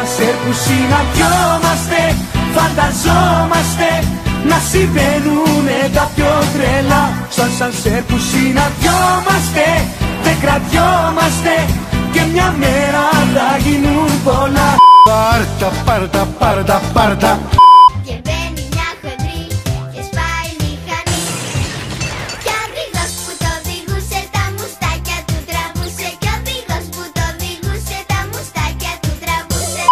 σανσέρ που συναντιόμαστε, φανταζόμαστε να συμβαίνουνε τα πιο τρελά. Σαν σανσέρ που συναντιόμαστε, δεν κρατιόμαστε και μια μέρα θα γίνουν πολλά. Πάρτα, πάρτα, πάρτα, πάρτα. Και μπαίνει μια χοντρή και σπάει μηχανή. Κι ο οδηγός που το οδηγούσε τα μουστάκια του τραβούσε. Κι ο οδηγός που το οδηγούσε τα μουστάκια του τραβούσε.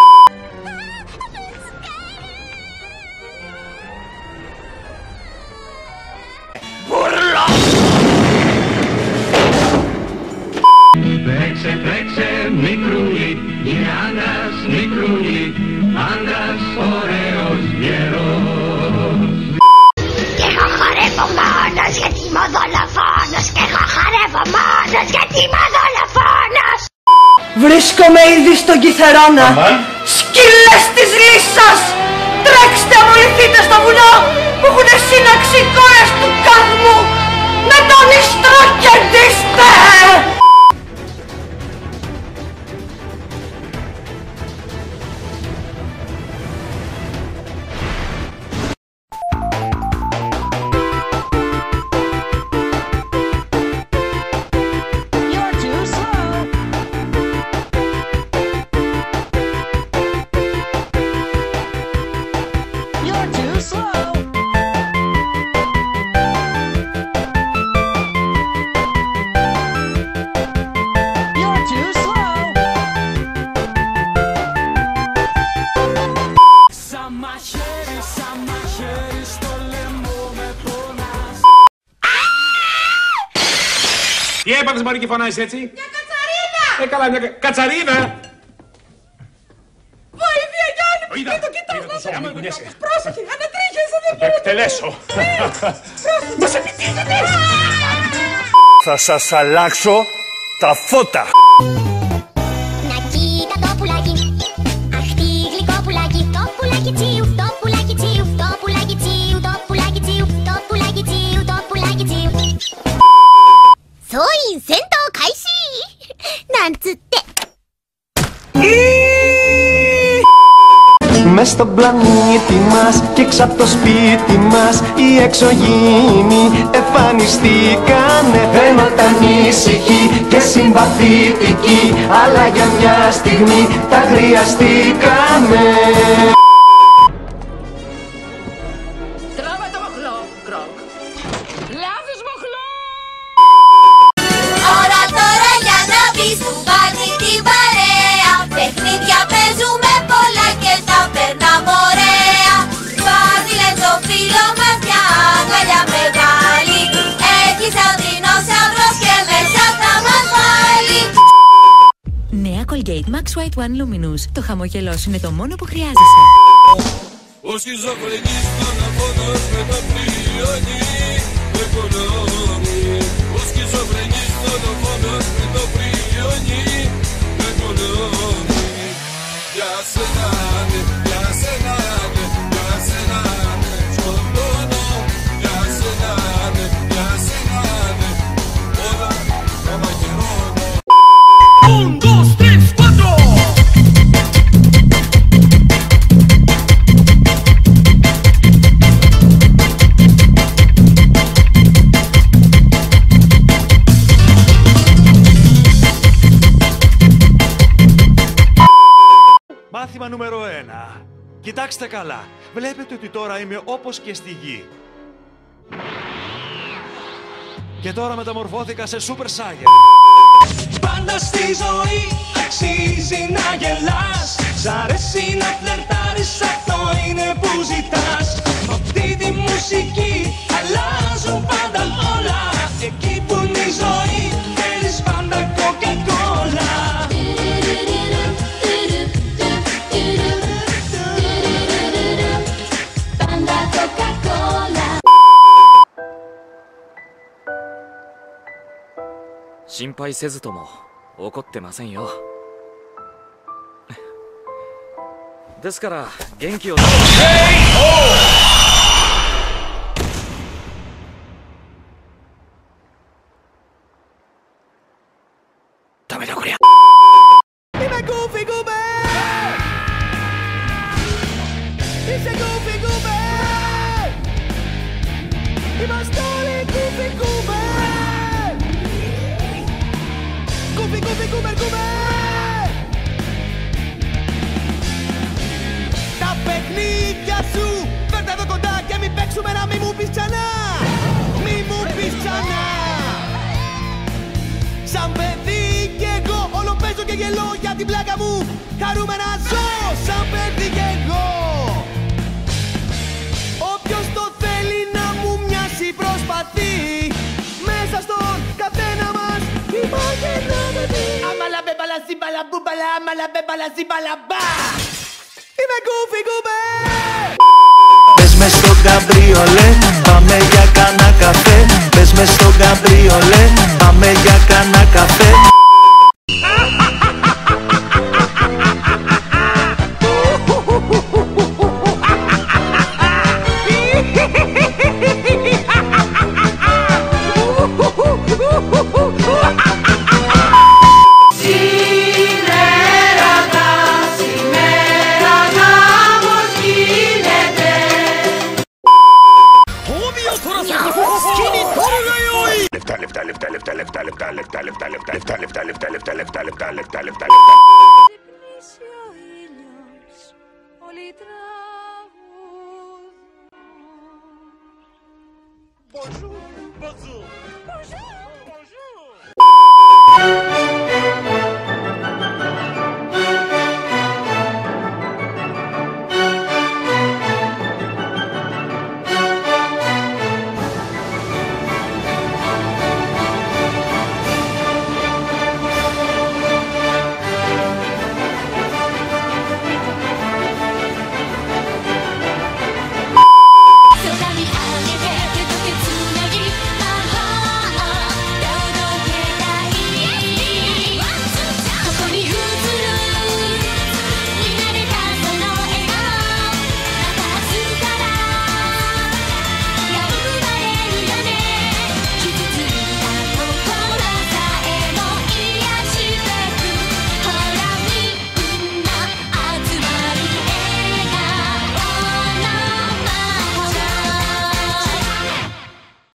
Τρέξε, τρέξε, μικρούλι, είναι άντρας, μικρούλι, άντρας ωραίος γερός. Και εγώ χορεύω μόνος γιατί είμαι ο δολοφόνος. Και εγώ χορεύω μόνος γιατί είμαι ο δολοφόνος. Βρίσκομαι ήδη στον Κιθερώνα. Σκύλες της Λύσσας! Τρέξτε, αμολυθείτε στο βουνό που έχουνε σύναξη οι κόρες του Καδμού. Με τον Ιστρό κερδίστε! Τι έπαθες Μαρή και φωνάζεις έτσι? Μια κατσαρίνα! Καλά, μια κατσαρίνα! Βοήθεια Γιάννη! Είδα, Μην το κοιτάς! είδα το σώμα, μην κουνιέσαι. Πρόσεχε! Ανατρίχιασε! Δεν Θα το εκτελέσω! Μα σε πιτίζετε! Θα σας αλλάξω τα φώτα. Να κοίτα το πουλάκι, αχ τι γλυκό πουλάκι. Το πουλάκι τσίου, το πουλάκι τσίου, το πουλάκι τσίου, το πουλάκι τσίου, το πουλάκι τσίου, το πουλάκι τσίου. Σόιν σέντο καίσι! Ναν τσουtte. Μες στον πλανήτη μας και έξω από το σπίτι μας οι εξωγήινοι εμφανιστήκανε. Φαίνονταν ήσυχοι και συμπαθητικοί, αλλά για μια στιγμή τα χρειαστήκαμε. Τράβα το μοχλό, κροκ! Λάθος μοχλό! Ώρα τώρα για να μπεις του μπάνι την παρέα. Παιχνίδια παίζουμε πολλά και τα περνάμε ωραία. Πάρτιλε το φίλο μας μια αγκαλιά μεγάλη. Έχει σαν δεινόσαυρος και μέσα θα μας βάλει. Νέα Colgate Max White One Luminous. Το χαμόγελό σου είναι το μόνο που χρειάζεσαι. Ο σχιζοφρενής τηλεφώνος με το πριόνι με κονόμι. Ο σχιζοφρενής τηλεφώνος με το πριόνι με κονόμι. Για σένα ναι, για σένα ναι, για σένα ναι, στον πόνο. Για σένα ναι, για σένα ναι, όλα τα μαγειρώνω. 1, 2, 3, 4. Μάθημα νούμερο 1. Κοιτάξτε καλά. Βλέπετε ότι τώρα είμαι όπως και στη γη. Και τώρα μεταμορφώθηκα σε Super Saiyan. Πάντα στη ζωή αξίζει να γελάς. Σ' αρέσει να φλερτάρεις, αυτό είναι που ζητάς. Μ' αυτή τη μουσική αλλάζουν πάντα όλα. Εκεί που είναι η ζωή θέλεις πάντα κοκακόλα. Πάντα Coca-Cola. 心配せずとも怒ってませんよ。ですから元気を出してダメだこりゃ。Είμαστε όλοι κούφι κούβε. Κούφι κούφι κούβερ κούβε. Τα παιχνίδια σου φέρτε εδώ κοντά και μην παίξουμε να μη μου πεις ξανά. Μη μου πεις ξανά. Σαν παιδί κι εγώ όλο παίζω και γελώ για την πλάκα μου. Χαρούμενα ζω σαν παιδί κι εγώ. Όποιος το θέλει να μου μοιάσει προσπαθεί. Μέσα στον καθένα μας υπάρχει ένα παιδί. Αμαλα μπέμπαλα ζήμπαλα μπούμπαλα. Αμαλα μπέμπαλα ζήμπαλα μπα. Είμαι κούφι κουμπέ. Πες μες στο καμπρίολε, πάμε για κάνα καφέ. Πες μες στο καμπρίολε, πάμε για κάνα καφέ. Bonjour, bonjour, bonjour.